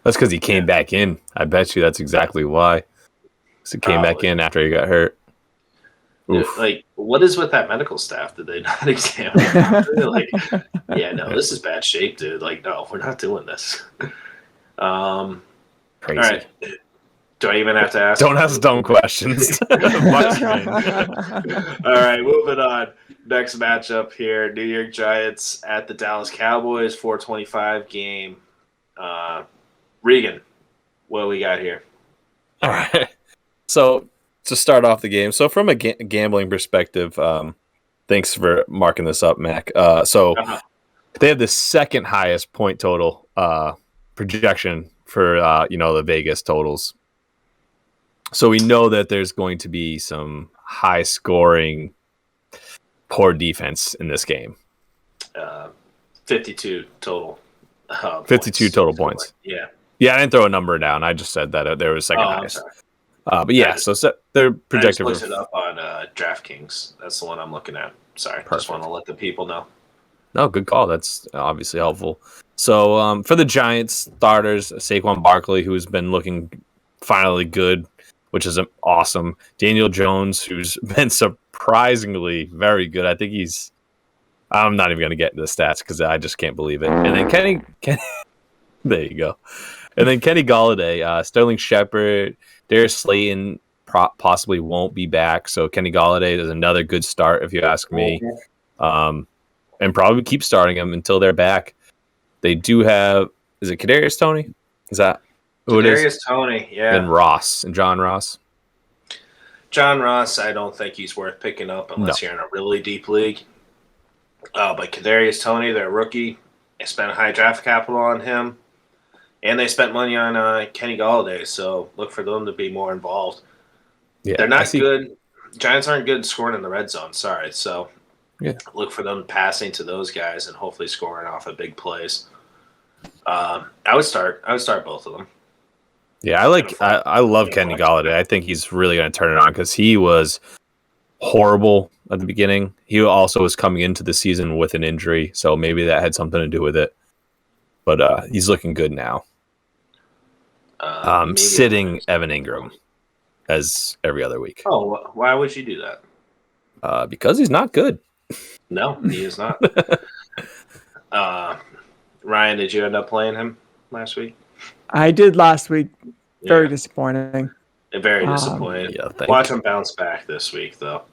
That's because he came back in. I bet you that's exactly why. So he came back in after he got hurt. Oof. Like, what is with that medical staff? Did they not examine him? This is bad shape, dude. Like, no, we're not doing this. Crazy. All right. Do I even have to ask? Don't ask dumb questions. All right, moving on. Next matchup here, New York Giants at the Dallas Cowboys, 4:25 game. Regan, what do we got here? All right. So to start off the game, so from a gambling perspective, thanks for marking this up, Mac. They have the second highest point total projection for the Vegas totals. So we know that there's going to be some high scoring, poor defense in this game. 52 total. 52 total points. Yeah, I didn't throw a number down. I just said that there was second highest. So they're projected. I just looked it up on DraftKings. That's the one I'm looking at. Sorry, just want to let the people know. No, good call. That's obviously helpful. So for the Giants starters, Saquon Barkley, who's been looking finally good, which is awesome. Daniel Jones, who's been surprisingly very good. I think I'm not even going to get into the stats because I just can't believe it. And then Kenny there you go. And then Kenny Golladay, Sterling Shepard, Darius Slayton, possibly won't be back. So Kenny Golladay is another good start, if you ask me. And probably keep starting them until they're back. They do have, is it Kadarius Toney? Is that who it is? Kadarius Toney, yeah. And John Ross. John Ross, I don't think he's worth picking up unless you're in a really deep league. But Kadarius Toney, their rookie, they spent high draft capital on him. And they spent money on Kenny Golladay, so look for them to be more involved. Yeah, they're not good. Giants aren't good scoring in the red zone, sorry. So look for them passing to those guys and hopefully scoring off of big plays. I would start both of them. Yeah, I love Kenny Golladay. I think he's really going to turn it on because he was horrible at the beginning. He also was coming into the season with an injury, so maybe that had something to do with it. But he's looking good now. Sitting Evan Ingram as every other week. Oh, why would you do that? Because he's not good. No, he is not. Ryan, did you end up playing him last week? I did last week. Very disappointing. Very disappointing. Yeah, Watch him bounce back this week, though.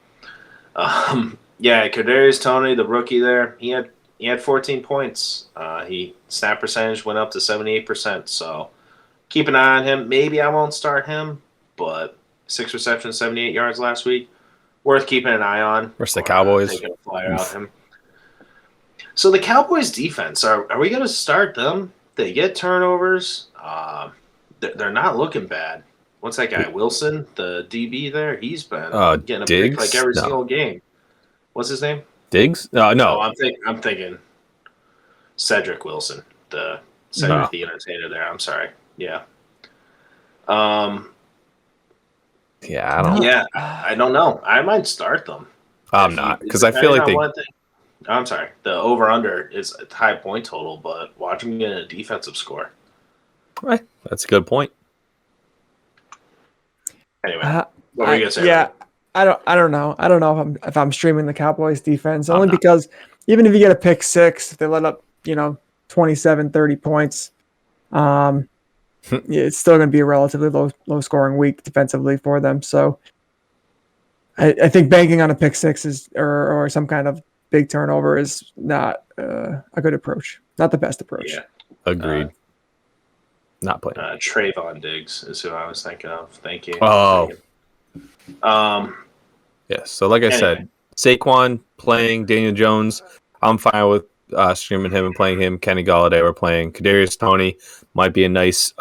Kadarius Toney, the rookie there, he had 14 points. He snap percentage went up to 78%. So keep an eye on him. Maybe I won't start him, but 6 receptions, 78 yards last week. Worth keeping an eye on. Versus the Cowboys. Taking a flyer out him. So the Cowboys defense, are we going to start them? They get turnovers. They're not looking bad. What's that guy, Wilson, the DB there? He's been getting a pick like every single game. What's his name? Diggs? No. I'm thinking Cedric Wilson, the entertainer there. I'm sorry. Yeah. I don't. Yeah, I don't know. I might start them. I'm not because I feel like I'm sorry. The over/under is a high point total, but watch them get a defensive score. Right, that's a good point. Anyway, what were you gonna say? Yeah, I don't know. I don't know if I'm streaming the Cowboys defense only because even if you get a pick six, if they let up 27, 30 points, it's still going to be a relatively low scoring week defensively for them. So I think banking on a pick six or some kind of big turnover is not a good approach. Not the best approach. Yeah, agreed. Not playing. Trayvon Diggs is who I was thinking of. Thank you. Oh. Yes. So like I said, Saquon playing Daniel Jones. I'm fine with streaming him and playing him. Kenny Golladay we're playing. Kadarius Toney might be a nice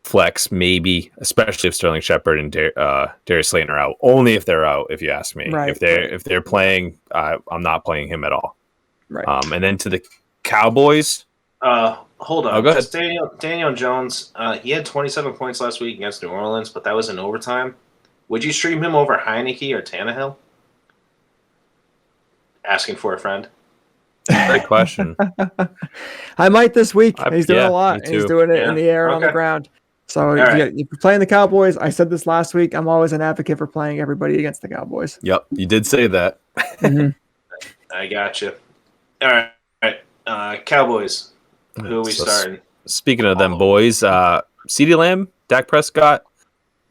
flex maybe, especially if Sterling Shepard and Darius Slayton are out. Only if they're out, if you ask me. Right. If they're playing, I'm not playing him at all. Right. And then to the Cowboys. Hold on. Go ahead. Daniel Jones, he had 27 points last week against New Orleans, but that was in overtime. Would you stream him over Heineke or Tannehill? Asking for a friend. Great question. I might this week. He's doing a lot. He's doing it in the air, on the ground. So if you're playing the Cowboys, I said this last week, I'm always an advocate for playing everybody against the Cowboys. Yep, you did say that. Mm-hmm. I got you. All right. Cowboys. Who are we starting? Speaking of them boys, CeeDee Lamb, Dak Prescott.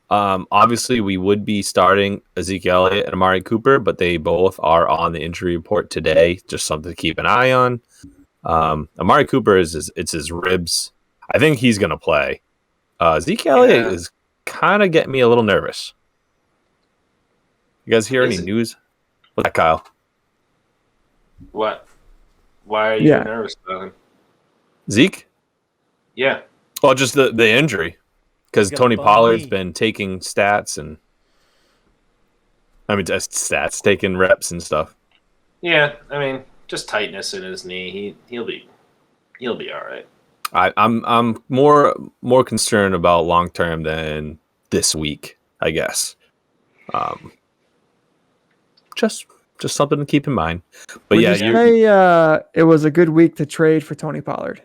Obviously, we would be starting Ezekiel Elliott and Amari Cooper, but they both are on the injury report today. Just something to keep an eye on. Amari Cooper it's his ribs. I think he's going to play. Ezekiel Elliott is kind of getting me a little nervous. You guys hear any news? What's that, Kyle? What? Why are you nervous about him? Zeke? Yeah. Well, just the injury. Because Tony Pollard's been taking stats taking reps and stuff. Yeah, I mean, just tightness in his knee. He'll be all right. I'm more concerned about long term than this week, I guess. Just something to keep in mind. But Would you say it was a good week to trade for Tony Pollard?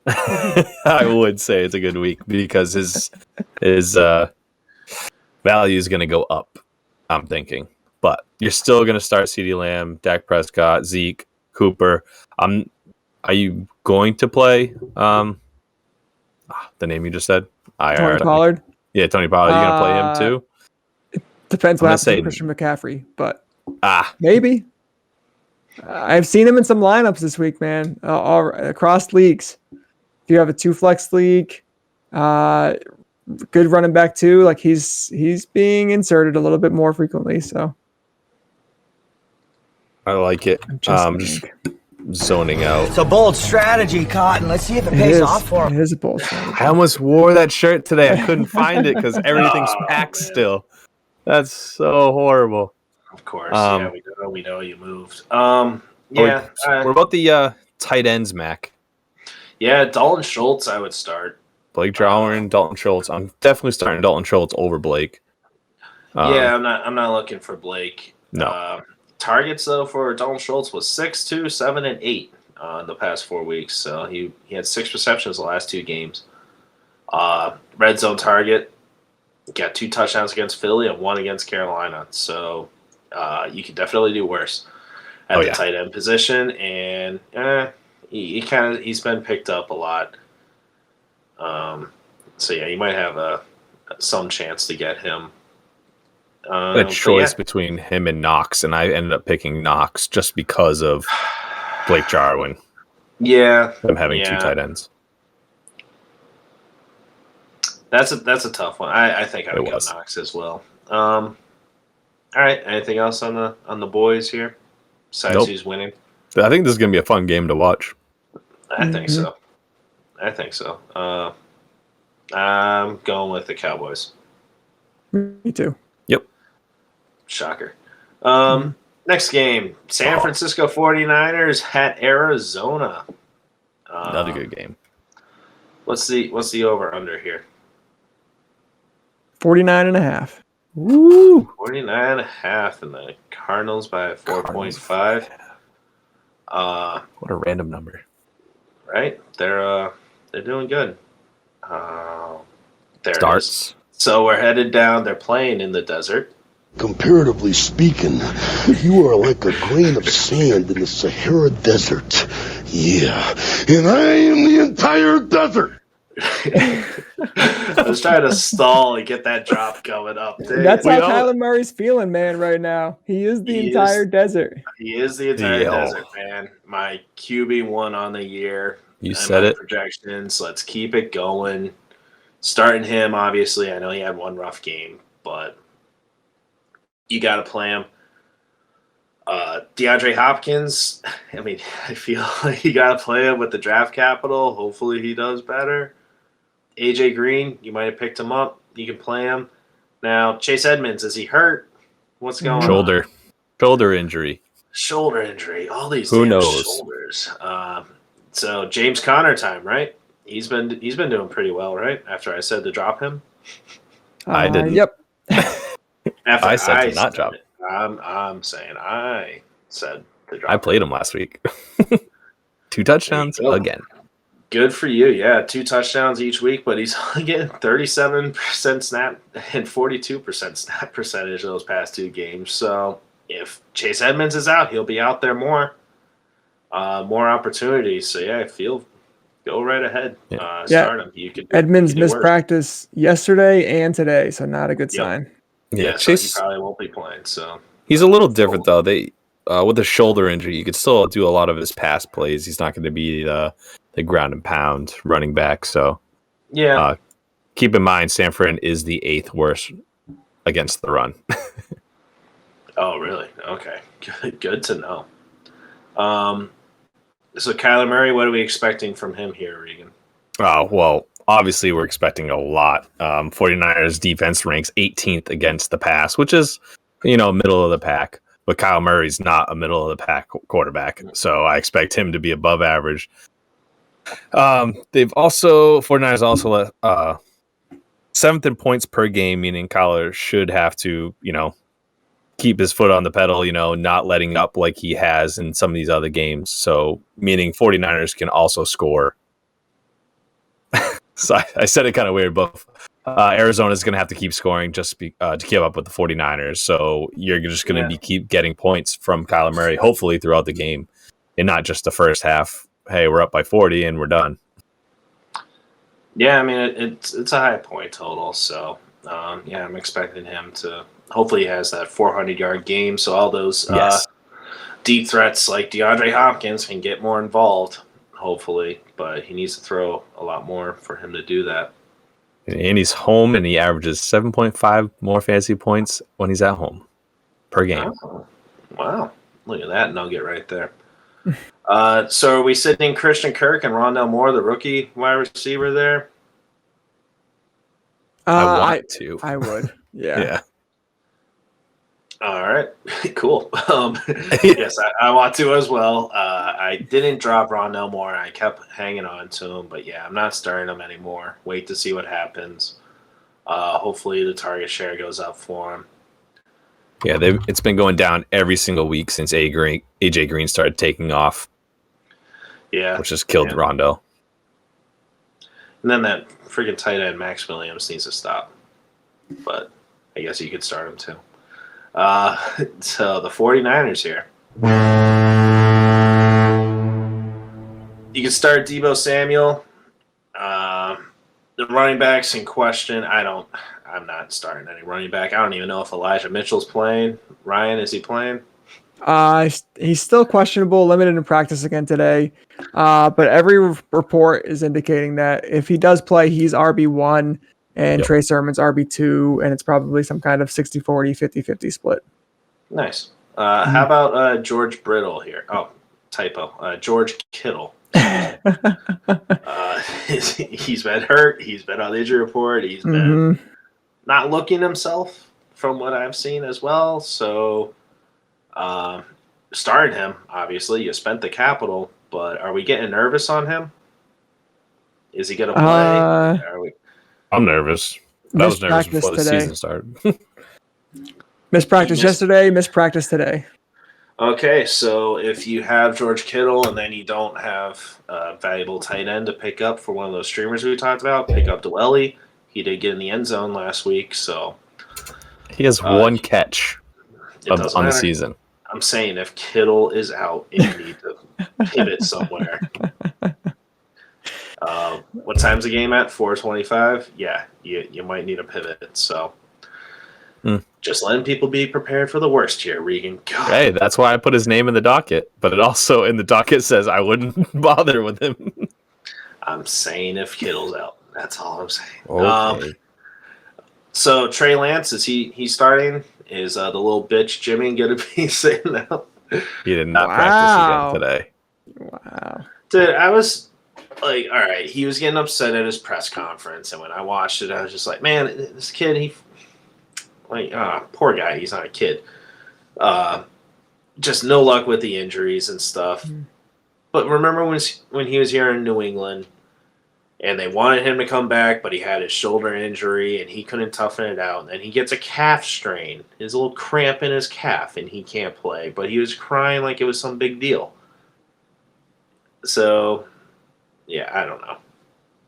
I would say it's a good week because his value is going to go up, I'm thinking. But you're still going to start CeeDee Lamb, Dak Prescott, Zeke, Cooper. Are you going to play the name you just said? Tony Pollard. Yeah, Tony Pollard. You gonna play him too? Depends what happens to Christian McCaffrey, but Ah, maybe. I've seen him in some lineups this week, man, all across leagues. If you have a 2-flex league, good running back too. Like he's being inserted a little bit more frequently. So I like it. Just zoning out. It's a bold strategy, Cotton. Let's see if it pays off for him. It is a bold strategy. I almost wore that shirt today. I couldn't find it because everything's packed still. That's so horrible. Of course. Yeah, we know you moved. Yeah. What about the tight ends, Mac? Yeah, Dalton Schultz, I would start. Blake Jarwin, Dalton Schultz. I'm definitely starting Dalton Schultz over Blake. Yeah, I'm not looking for Blake. No. Targets though for Dalton Schultz was 6, 2, 7, and 8 in the past 4 weeks. So he had 6 receptions the last 2 games. Red zone target, got 2 touchdowns against Philly and 1 against Carolina. So you could definitely do worse at the tight end position. And he's been picked up a lot. So yeah, you might have some chance to get him. A choice between him and Knox, and I ended up picking Knox just because of Blake Jarwin. Yeah, I'm having 2 tight ends. That's a tough one. I think I would go Knox as well. All right. Anything else on the boys here? Besides who's winning? I think this is gonna be a fun game to watch. I think so. I'm going with the Cowboys. Me too. Yep. Shocker. Next game, San Francisco 49ers at Arizona. Another good game. What's the over-under here? 49.5. Woo! 49.5 and the Cardinals by 4.5. What a random number. Right? They're doing good. There Starts. it is. So we're headed down. They're playing in the desert. Comparatively speaking, you are like a grain of sand in the Sahara Desert. Yeah, and I am the entire desert. I was trying to stall and get that drop going up. That's how Kyler Murray's feeling, man, right now. He is the entire desert. He is the entire desert, man. My QB1 on the year. You said it. Projections. Let's keep it going. Starting him, obviously. I know he had one rough game, but you got to play him. DeAndre Hopkins, I mean, I feel like you got to play him with the draft capital. Hopefully he does better. AJ Green, you might have picked him up. You can play him. Now, Chase Edmonds, is he hurt? What's going on? Shoulder injury. Shoulder injury. All these Who knows? Shoulders. So James Conner time, right? He's been doing pretty well, right? After I said to drop him. I didn't. Yep. After I said to not drop. I'm saying I said to drop. I played him last week. 2 touchdowns again. Good for you. Yeah, 2 touchdowns each week, but he's only getting 37% snap and 42% snap percentage those past 2 games. So if Chase Edmonds is out, he'll be out there more opportunities. So yeah, go right ahead. Start him. Edmonds missed practice yesterday and today, so not a good sign. Yeah, so he probably won't be playing. So he's a little different though. They with the shoulder injury, you could still do a lot of his pass plays. He's not going to be the ground and pound running back. So keep in mind, San Fran is the 8th worst against the run. Oh, really? Okay, good to know. So Kyler Murray, what are we expecting from him here, Regan? Oh, well, obviously we're expecting a lot. 49ers defense ranks 18th against the pass, which is, middle of the pack. But Kyle Murray's not a middle of the pack quarterback, so I expect him to be above average. 49ers also 7th in points per game, meaning Kyler should have to, keep his foot on the pedal, not letting up like he has in some of these other games. So meaning 49ers can also score. So I said it kind of weird, but Arizona's going to have to keep scoring just to keep up with the 49ers. So you're just going to keep getting points from Kyler Murray, hopefully throughout the game, and not just the first half. Hey, we're up by 40 and we're done. Yeah, I mean it's a high point total, so yeah, I'm expecting him to. Hopefully, he has that 400-yard game, so all those Yes. deep threats like DeAndre Hopkins can get more involved. Hopefully, but he needs to throw a lot more for him to do that. And he's home, and he averages 7.5 more fantasy points when he's at home per game. Oh, wow, look at that nugget right there. So are we sitting Christian Kirk and Rondell Moore, the rookie wide receiver there? I want to. I would. Yeah. Yeah. All right, cool. Yes, I want to as well. I didn't drop Rondell Moore. I kept hanging on to him, but yeah, I'm not starting him anymore. Wait to see what happens. Hopefully the target share goes up for him. Yeah, it's been going down every single week since AJ Green started taking off. Yeah, which has killed Rondo. And then that freaking tight end Max Williams needs to stop. But I guess you could start him too. So the 49ers here. You can start Deebo Samuel. The running backs in question, I'm not starting any running back. I don't even know if Elijah Mitchell's playing. Ryan, is he playing? He's still questionable, limited in practice again today. But every report is indicating that if he does play, he's RB1 and Trey Sermon's RB2, and it's probably some kind of 60-40, 50-50 split. Nice. How about George Brittle here? Oh, typo. George Kittle. He's been hurt. He's been on the injury report. He's been not looking himself from what I've seen as well. So starting him, obviously. You spent the capital, but are we getting nervous on him? Is he going to play? I'm nervous. I was nervous before the season started. Missed practice yesterday, missed practice today. Okay, so if you have George Kittle and then you don't have a valuable tight end to pick up for one of those streamers we talked about, pick up Dwelly. He did get in the end zone last week, so he has one catch on the season. I'm saying if Kittle is out, you need to pivot somewhere. What time's the game at? 4:25? Yeah, you might need a pivot. So just letting people be prepared for the worst here, Regan. God. Hey, that's why I put his name in the docket. But it also in the docket says I wouldn't bother with him. I'm saying if Kittle's out. That's all I'm saying. Okay. So Trey Lance, is he starting? Is the little bitch Jimmy going to be sitting out? He did not practice again today. Wow. Dude, I was like, all right, he was getting upset at his press conference, and when I watched it, I was just like, man, this kid, poor guy, he's not a kid. Just no luck with the injuries and stuff. But remember when he was here in New England, and they wanted him to come back, but he had his shoulder injury, and he couldn't toughen it out. And then he gets a calf strain, his little cramp in his calf, and he can't play. But he was crying like it was some big deal. So, yeah, I don't know.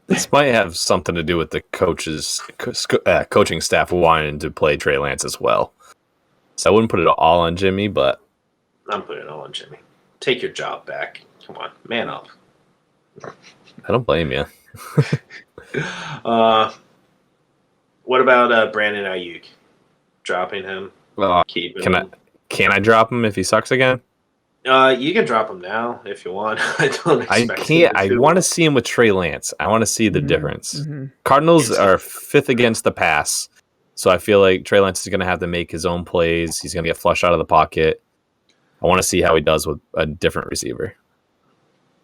This might have something to do with the coaching staff wanting to play Trey Lance as well. So I wouldn't put it all on Jimmy, but I'm putting it all on Jimmy. Take your job back. Come on, man up. I don't blame you. What about Brandon Ayuk? Dropping him? Keeping him? Can I drop him if he sucks again? You can drop him now if you want. I can't. I want to see him with Trey Lance. I want to see the difference. Cardinals are fifth against the pass, so I feel like Trey Lance is going to have to make his own plays. He's going to get flushed out of the pocket. I want to see how he does with a different receiver.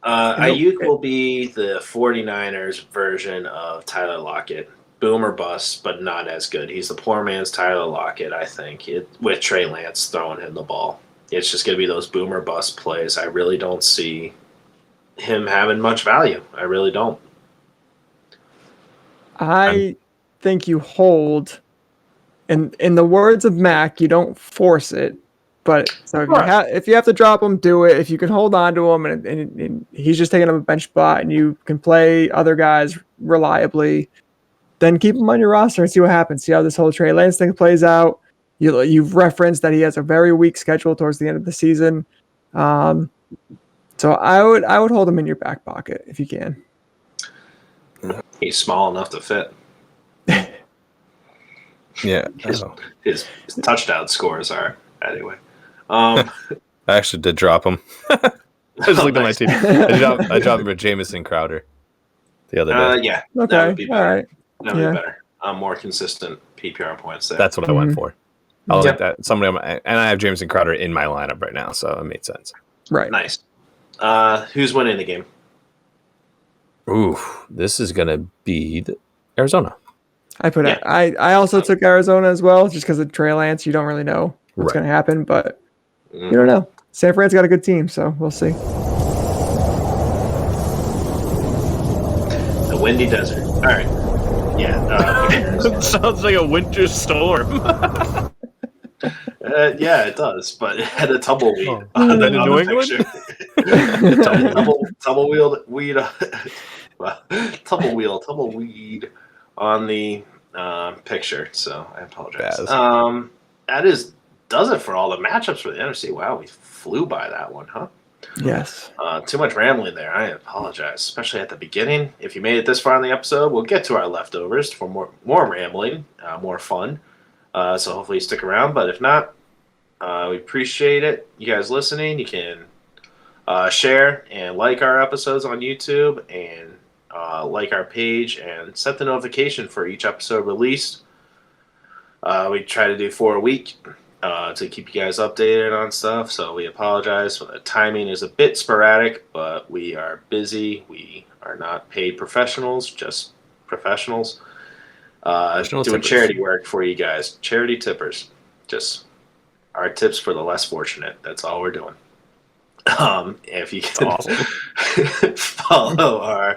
Ayuk will be the 49ers version of Tyler Lockett. Boom or bust, but not as good. He's the poor man's Tyler Lockett, I think, with Trey Lance throwing him the ball. It's just going to be those boom or bust plays. I really don't see him having much value. I really don't. I think you hold, in the words of Mac, you don't force it. But so if you have to drop him, do it. If you can hold on to him and he's just taking up a bench spot and you can play other guys reliably, then keep him on your roster and see what happens. See how this whole Trey Lance thing plays out. You've referenced that he has a very weak schedule towards the end of the season. So I would hold him in your back pocket if you can. He's small enough to fit. Yeah. His touchdown scores are anyway. I actually did drop him. I just looked at my team. I dropped him for Jamison Crowder the other day. Yeah. Okay. That would be better. All right. That would be better. More consistent PPR points there. That's what I went for. I was Yep. like that. Somebody, and I have Jamison Crowder in my lineup right now, so it made sense. Right. Nice. Who's winning the game? Ooh, this is gonna be Arizona. I also took Arizona as well, just because of Trey Lance. You don't really know what's going to happen, but you don't know. San Fran's got a good team, so we'll see. The windy desert. All right. Yeah. It sounds like a winter storm. Yeah, it does, but it had a tumbleweed. Is that in New England? Tumbleweed on the picture. So I apologize. Baz. That does it for all the matchups for the NFC. Wow, we flew by that one, huh? Yes. Too much rambling there. I apologize, especially at the beginning. If you made it this far in the episode, we'll get to our leftovers for more rambling, more fun. So hopefully you stick around. But if not, we appreciate it. You guys listening. You can share and like our episodes on YouTube and like our page and set the notification for each episode released. We try to do 4 a week to keep you guys updated on stuff. So we apologize. The timing is a bit sporadic, but we are busy. We are not paid professionals, just professionals. Doing tippers. Charity work for you guys. Charity tippers. Just our tips for the less fortunate. That's all we're doing. If you can follow our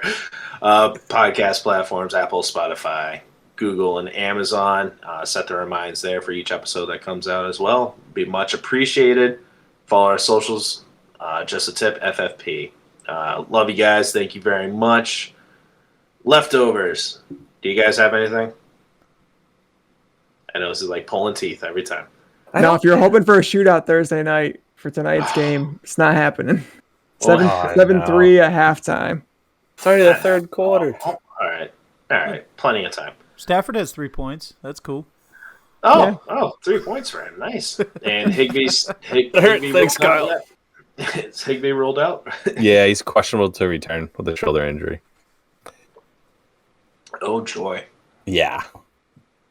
podcast platforms, Apple, Spotify, Google, and Amazon. Set the reminders there for each episode that comes out as well. Be much appreciated. Follow our socials. Just a tip, FFP. Love you guys. Thank you very much. Leftovers. Do you guys have anything? I know this is like pulling teeth every time. Now, if you're hoping for a shootout Thursday night for tonight's game, it's not happening. 7-3 at halftime. It's already the third quarter. All right. Plenty of time. Stafford has 3 points. That's cool. Oh, 3 points for him. Nice. And Higbee Thanks, Kyle. Is Higbee ruled out? Yeah, he's questionable to return with a shoulder injury. Oh, joy. Yeah.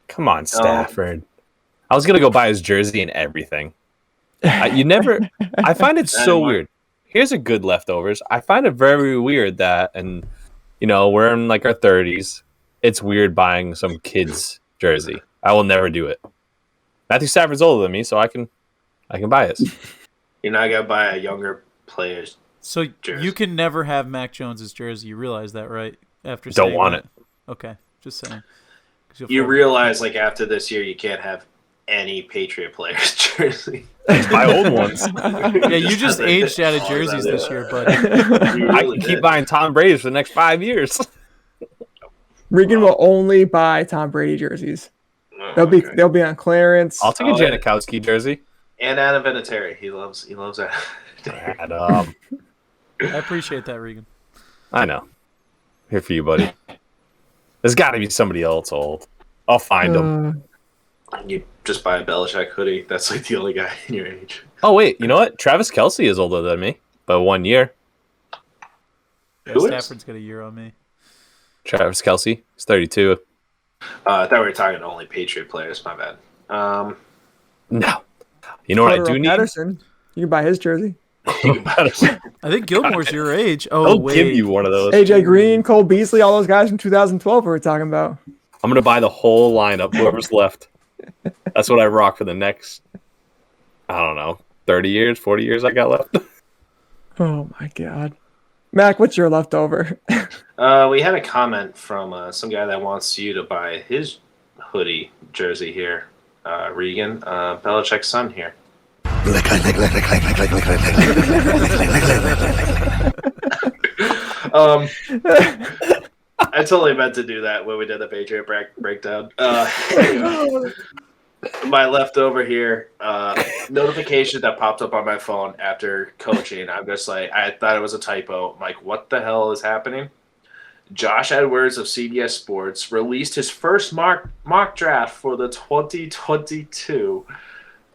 Come on, Stafford. I was going to go buy his jersey and everything. I find it so weird. Here's a good leftovers. I find it very weird that, and we're in like our 30s. It's weird buying some kid's jersey. I will never do it. Matthew Stafford's older than me, so I can buy it. You're not gonna buy a younger player's So jersey. you can never have Mac Jones's jersey. You realize that, right? After Don't want it. Okay, just saying. You realize, like, after this year, you can't have any Patriot player's jersey. My old ones. Yeah, you just aged out of jerseys this year, buddy. I can keep buying Tom Brady's for the next 5 years. Regan will only buy Tom Brady jerseys. They'll be on clearance. I'll take a Janikowski jersey. And Adam Vinatieri. He loves Adam. Adam. I appreciate that, Regan. I know. Here for you, buddy. There's got to be somebody else old. I'll find them. You just buy a Belichick hoodie. That's like the only guy in your age. Oh, wait. You know what? Travis Kelce is older than me by 1 year. Yeah, Stafford's got a year on me. Travis Kelce. He's 32. I thought we were talking only Patriot players. My bad. No. You know what I do need? Patterson. You can buy his jersey. I think Gilmore's your age. Oh, I'll wait. give you one of those. AJ Green, Cole Beasley, all those guys from 2012 we were talking about. I'm going to buy the whole lineup, whoever's left. That's what I rock for the next, 30 years, 40 years I got left. Oh, my God. Mac, what's your leftover? We had a comment from some guy that wants you to buy his hoodie jersey here, Regan. Belichick's son here. I totally meant to do that when we did the Patriot breakdown. My leftover here, notification that popped up on my phone after coaching. I'm just like, I thought it was a typo. I'm like, what the hell is happening? Josh Edwards of CBS Sports released his first mock draft for the 2022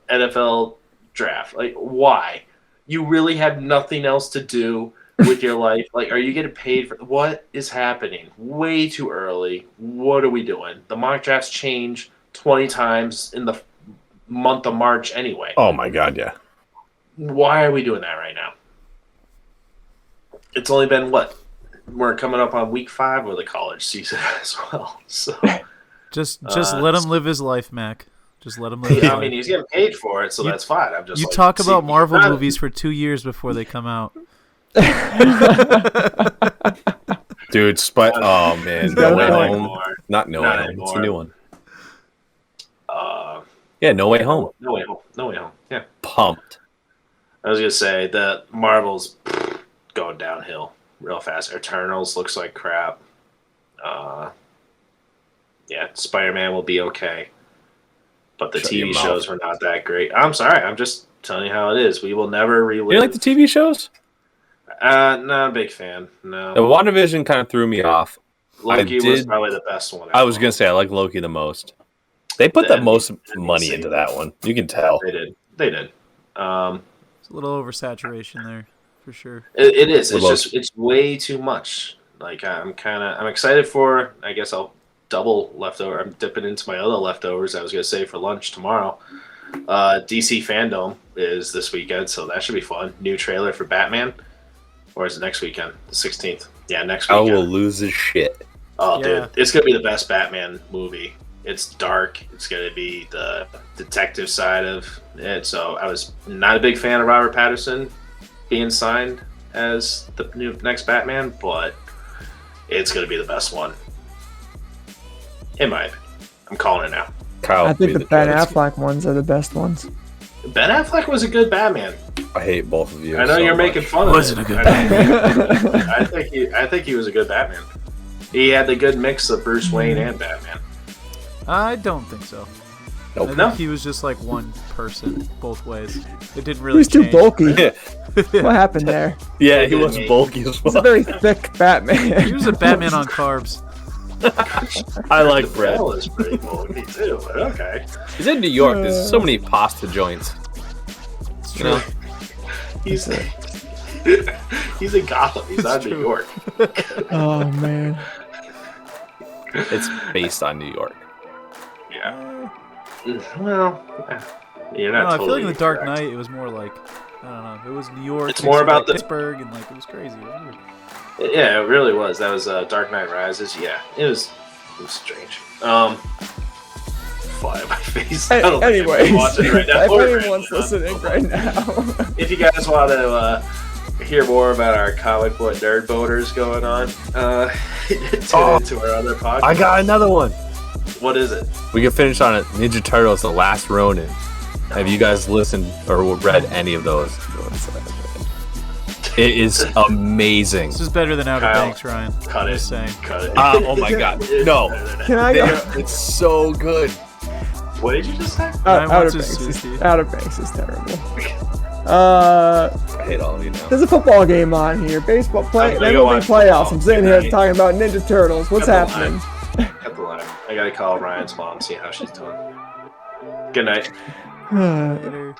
NFL draft. Like, why? You really have nothing else to do with your life? Like, are you getting paid for what is happening? Way too early. What are we doing? The mock drafts change 20 times in the month of March anyway. Oh my God, yeah. Why are we doing that right now? It's only been what? We're coming up on week 5 of the college season as well. So just let him live his life, Mac. Just let him live his life. I mean, he's getting paid for it, so that's fine. I'm just you talk about Marvel movies for 2 years before they come out. Dude, oh man, No Way Home. Not No Way Home. Anymore. It's a new one. Yeah, No Way Home. No Way Home. No Way Home. Yeah. Pumped. I was gonna say the Marvel's going downhill real fast. Eternals looks like crap. Yeah, Spider-Man will be okay, but the TV shows were not that great. I'm sorry. I'm just telling you how it is. We will never relive. You like the TV shows? Not a big fan. No. The WandaVision kind of threw me off. Loki was probably the best one. I was gonna say I like Loki the most. They put the most money into that one. You can tell. They did. It's a little oversaturation there, for sure. It is. It's way too much. Like I'm excited for. I guess I'll double leftover. I'm dipping into my other leftovers. I was gonna say for lunch tomorrow. DC Fandom is this weekend, so that should be fun. New trailer for Batman, or is it next weekend? The 16th. Yeah, next weekend. I will lose his shit. Oh, yeah. Dude, it's gonna be the best Batman movie. It's dark. It's going to be the detective side of it. So I was not a big fan of Robert Pattinson being signed as the next Batman, but it's going to be the best one. In my opinion. I'm calling it now. I think the Ben Affleck ones are the best ones. Ben Affleck was a good Batman. I hate both of you. I know you're making fun of it. Wasn't a good Batman. I think he was a good Batman. He had the good mix of Bruce Wayne and Batman. I don't think so. Nope. I think he was just like one person both ways. It didn't really He was too change. bulky. What happened there? Yeah, he was bulky as well. He's a very thick Batman. He was a Batman on carbs. I like bread. That was pretty bulky too, but okay. He's in New York. There's so many pasta joints. It's true. He's in Gotham. He's not in New York. Oh man. It's based on New York. Yeah. Well, you're not. I feel totally like in The Dark correct. Knight, it was more like, I don't know, it was New York. It's more about Pittsburgh, and like it was crazy. It was weird. Yeah, it really was. That was Dark Knight Rises. Yeah, it was strange. Fly on my face. Anyways, right now. if anyone's listening right now, if you guys want to hear more about our comic book nerd boaters going on, tune into our other podcast. I got another one. What is it? We can finish on it. Ninja Turtles: The Last Ronin. Have you guys listened or read any of those? It is amazing. This is better than Outer Kyle, Banks, Ryan. Cut I'm it. just saying. Cut it. Oh my God! No, can I go? it's so good. What did you just say? Ryan Outer wants his Banks, sushi. Outer Banks is terrible. I hate all of you now. There's a football game on here. Baseball play. I'm gonna go MLB watch playoffs. football. I'm sitting here talking about Ninja Turtles. What's Cut the happening? Cut the line. I gotta call Ryan's mom, see how she's doing. Good night. Later.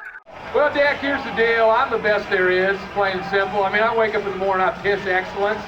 Well, Dak, here's the deal. I'm the best there is, plain and simple. I mean, I wake up in the morning, I piss excellence.